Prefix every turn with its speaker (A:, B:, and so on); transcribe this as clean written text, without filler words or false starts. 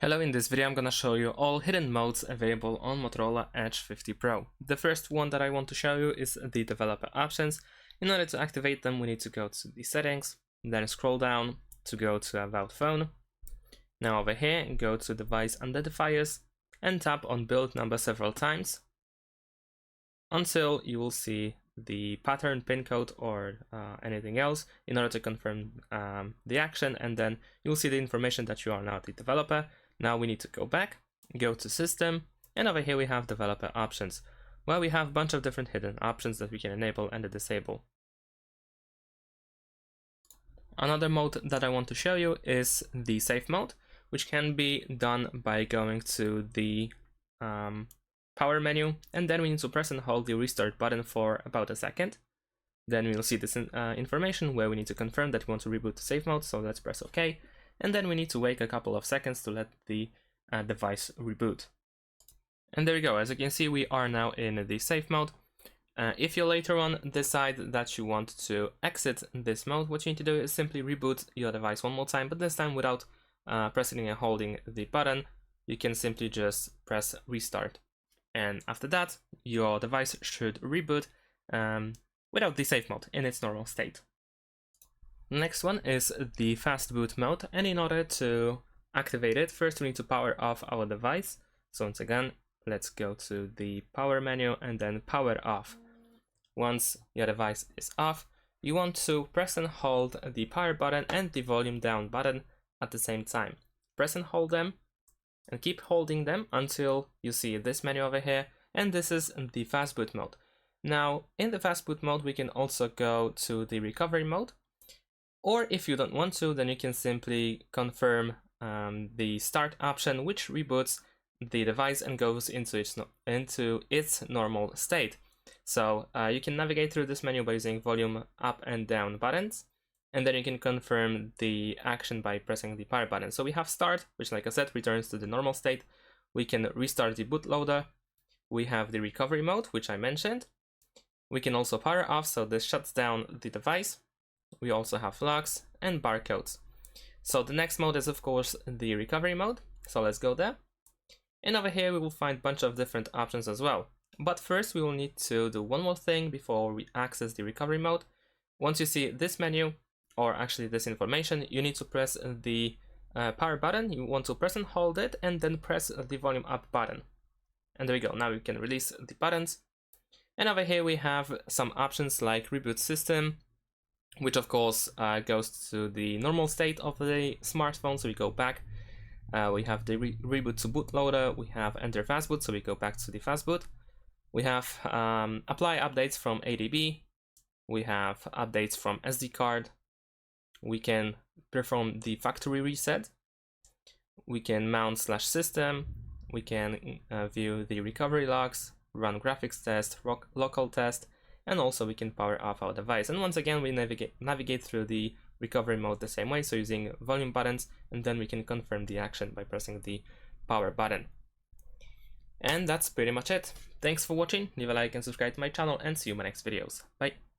A: Hello, in this video I'm gonna show you all hidden modes available on Motorola Edge 50 Pro. The first one that I want to show you is the developer options. In order to activate them, we need to go to the settings, then scroll down to go to About Phone. Now over here, go to Device Identifiers and tap on build number several times until you will see the pattern, pin code, or anything else in order to confirm the action, and then you'll see the information that you are now the developer. Now we need to go back, go to System, and over here we have Developer Options, where we have a bunch of different hidden options that we can enable and disable. Another mode that I want to show you is the Safe mode, which can be done by going to the Power menu, and then we need to press and hold the Restart button for about a second. Then we'll see this information where we need to confirm that we want to reboot the Safe mode, so let's press OK. And then we need to wait a couple of seconds to let the device reboot. And there we go. As you can see, we are now in the safe mode. If you later on decide that you want to exit this mode, what you need to do is simply reboot your device one more time, but this time without pressing and holding the button. You can simply just press restart. And after that, your device should reboot without the safe mode in its normal state. Next one is the fast boot mode, and in order to activate it, first we need to power off our device. So once again, let's go to the power menu and then power off. Once your device is off, you want to press and hold the power button and the volume down button at the same time. Press and hold them and keep holding them until you see this menu over here, and this is the fast boot mode. Now in the fast boot mode, we can also go to the recovery mode. Or if you don't want to, then you can simply confirm the start option, which reboots the device and goes into its normal state. So you can navigate through this menu by using volume up and down buttons, and then you can confirm the action by pressing the power button. So we have start, which, like I said, returns to the normal state. We can restart the bootloader. We have the recovery mode, which I mentioned. We can also power off, so this shuts down the device. We also have locks and barcodes. So the next mode is, of course, the recovery mode. So let's go there. And over here we will find a bunch of different options as well. But first we will need to do one more thing before we access the recovery mode. Once you see this menu, or actually this information, you need to press the power button. You want to press and hold it, and then press the volume up button. And there we go. Now we can release the buttons. And over here we have some options like reboot system, which of course goes to the normal state of the smartphone, so we go back. We have the reboot to bootloader, we have enter fastboot, so we go back to the fastboot. We have apply updates from ADB, we have updates from SD card, we can perform the factory reset, we can mount /system, we can view the recovery logs, run graphics test, local test, and also we can power off our device. And once again, we navigate through the recovery mode the same way, so using volume buttons, and then we can confirm the action by pressing the power button. And that's pretty much it. Thanks for watching, leave a like and subscribe to my channel, and see you in my next videos. Bye!